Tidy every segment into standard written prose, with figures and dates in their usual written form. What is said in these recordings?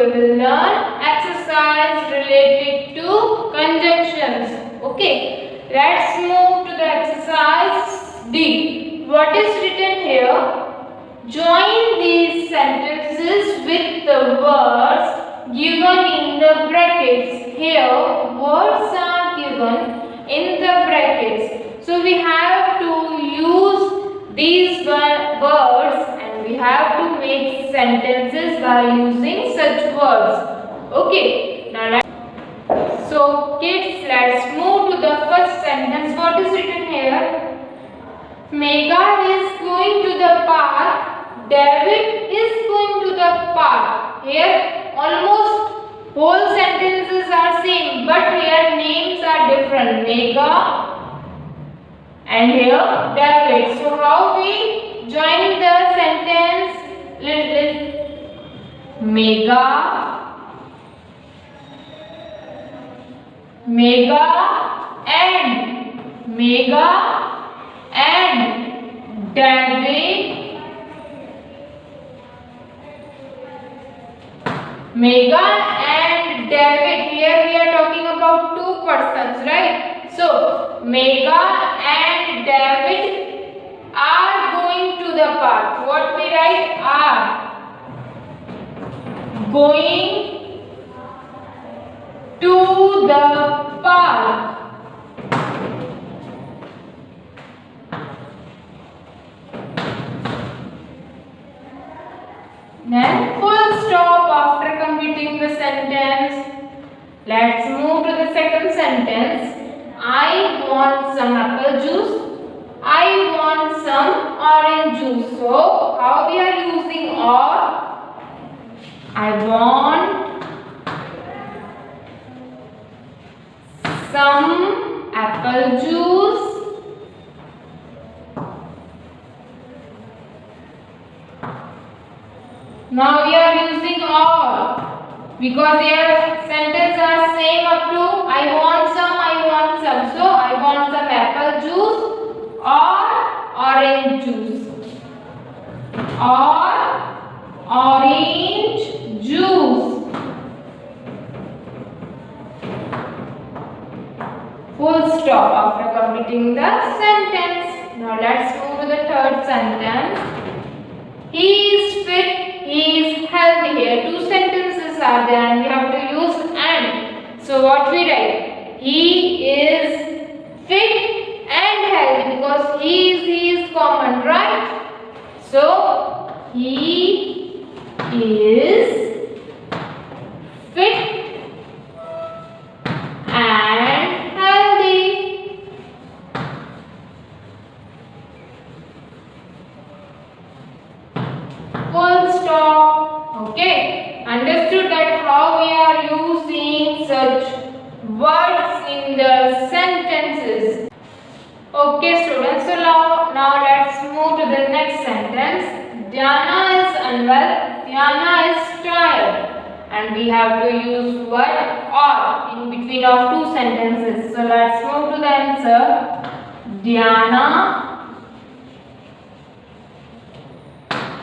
we will learn exercise related to conjunctions. Okay, let's move to the exercise D. What is written here? Join these sentences with the words given in the brackets. Here, words are given in the brackets. So we have to use these words and we have to make sentences by using such words. Okay, now so kids, let's move to the first sentence. What is written here? Megha is going to the park. David is going to the park. Here almost whole sentences are same, but here names are different. Megha and here David. So how we join the sentence? Megha and David. Megha and David. Here we are talking about two persons, right? So Megha and David are going to the park. What we write? Are going to the park. Then full stop after completing the sentence. Let's move to the second sentence. I want some apple juice. I want some orange juice. So how we are using or? I want some apple juice. Now we are using or because their sentences are same up to I want some. So I want some apple juice or orange juice. Or orange juice. Full stop after completing the sentence. Now let's move to the third sentence. He is fit. He is healthy. Here two sentences are there and we have to use and. So what we write? He is fit and healthy because he is common, right? So he is fit and healthy. Full stop. Okay, understood that how we are using such words in the sentences. Okay students, so now let's move to the next sentence. Diana is unwell. Diana is tired. And we have to use word or in between of two sentences. So let's move to the answer. Diana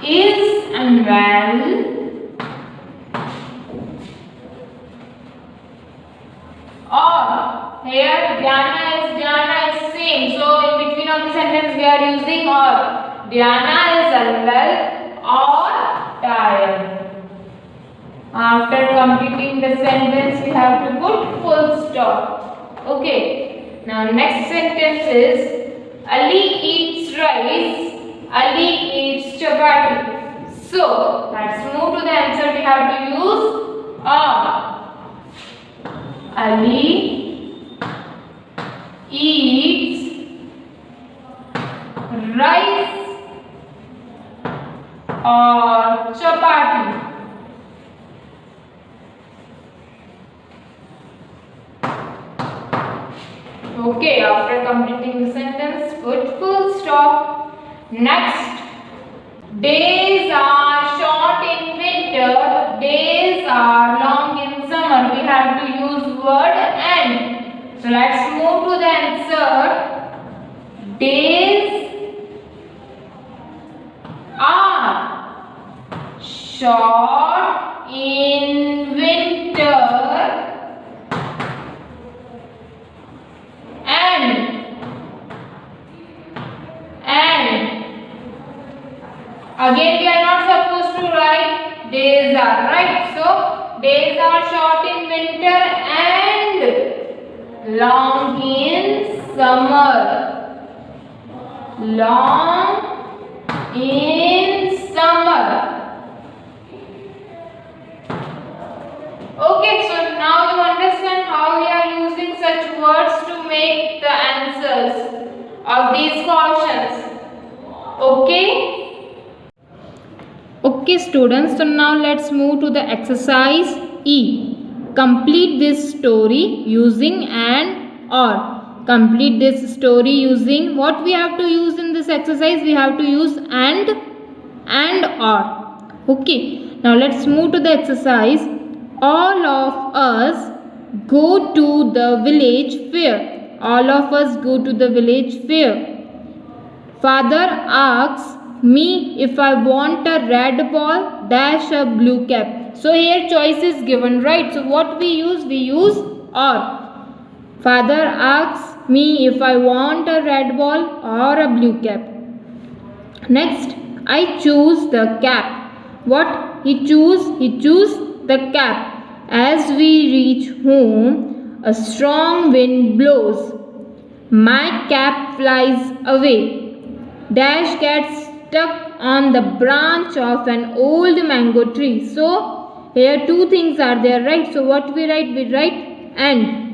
is unwell. Or here Diana is same. So in between of the sentence we are using or. Diana is unwell or tired. After completing the sentence we have to put full stop. Okay. Now next sentence is Ali eats rice. Ali eats chapati. So let's move to the answer. We have to use Ali eats rice or chapati. Okay, after completing the sentence, put full stop. Next, days are short in winter, days are long in summer. We have to use word and. So let's move to the answer. Days are short in Again we are not supposed to write days are, right? So days are short in winter and long in summer. Long in summer. Okay, so now you understand how we are using such words to make the answers of these questions. Okay? Okay students, so now let's move to the exercise E. Complete this story using and or. Complete this story using, what we have to use in this exercise? We have to use and or. Okay, now let's move to the exercise. All of us go to the village fair. All of us go to the village fair. Father asks me if I want a red ball dash a blue cap. So here choice is given, right? So what we use? We use or. Father asks me if I want a red ball or a blue cap. Next, I choose the cap. What he choose? He choose the cap. As we reach home, a strong wind blows. My cap flies away. Dash gets stuck on the branch of an old mango tree. So here two things are there, right? So what we write? We write and.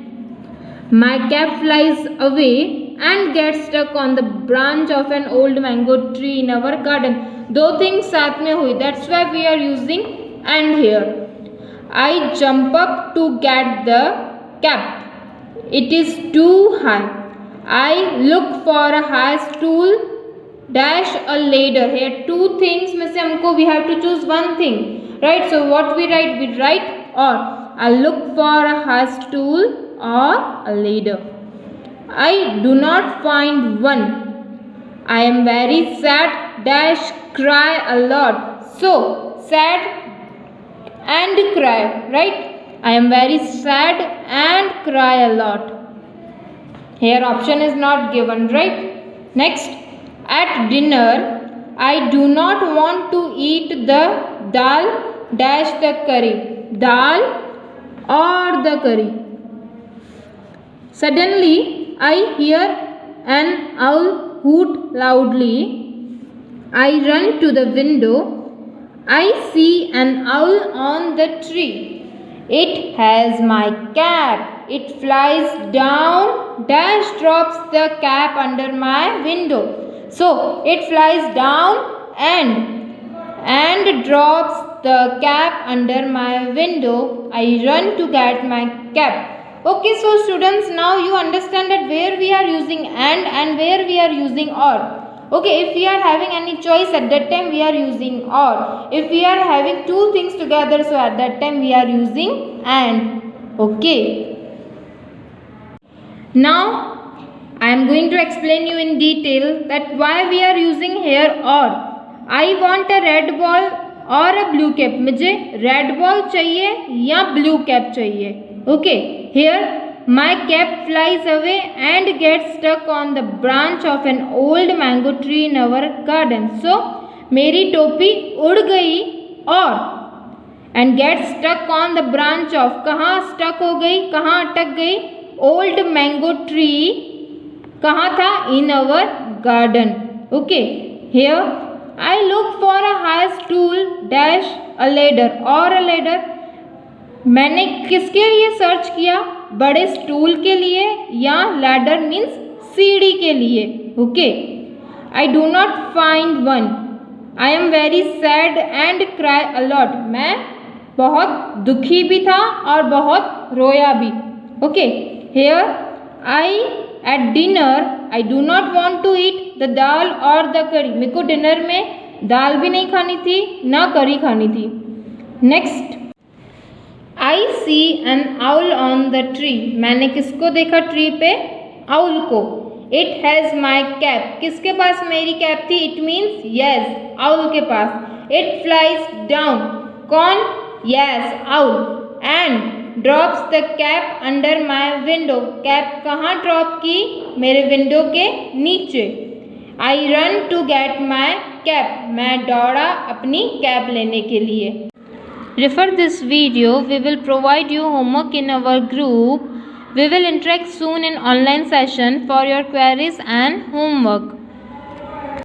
My cap flies away and gets stuck on the branch of an old mango tree in our garden. दो things साथ में हुई. That's why we are using and here. I jump up to get the cap. It is too high. I look for a high stool dash a ladder. Here two things में से हमको we have to choose one thing, right? So what we write? We write or. I look for a high stool or a ladder. I do not find one. I am very sad dash cry a lot. So sad and cry, right? I am very sad and cry a lot. Here option is not given, right? Next, at dinner, I do not want to eat the dal dash the curry. Dal or the curry. Suddenly, I hear an owl hoot loudly. I run to the window. I see an owl on the tree. It has my cap. It flies down, dash drops the cap under my window. So it flies down and drops the cap under my window. I run to get my cap. Okay, so students, now you understand that where we are using and where we are using or. Okay, if we are having any choice at that time we are using or. If we are having two things together, so at that time we are using and. Okay. Now I am going to explain you in detail that why we are using here or. I want a red ball or a blue cap. मुझे red ball चाहिए या blue cap चाहिए. Okay, here my cap flies away and gets stuck on the branch of an old mango tree in our garden. So मेरी टोपी उड़ गई और and gets stuck on the branch of, कहाँ stuck हो गई, कहाँ अटक गई? Old mango tree कहाँ था? In our garden. Okay, here I look for a high stool dash a ladder or a ladder. मैंने किसके लिए सर्च किया? बड़े स्टूल के लिए या लैडर मीन्स सीढ़ी के लिए. Okay, I do not find one. I am very sad and cry a lot. मैं बहुत दुखी भी था और बहुत रोया भी. Okay, here I ate dinner I do not want to eat the dal और द करी. मेरे को डिनर में दाल भी नहीं खानी थी ना करी खानी थी. Next, I see an owl on the tree. मैंने किसको देखा ट्री पे? आउल को. It has my cap. किसके पास मेरी कैप थी? इट मीन्स यस, आउल के पास. It flies down. कौन? Yes, owl. And drops the cap under my window. Cap कहाँ ड्रॉप की? मेरे विंडो के नीचे. I run to get my cap, मैं दौड़ा अपनी कैप लेने के लिए। Refer this video. We will provide you homework in our group. We will interact soon in online session for your queries and homework.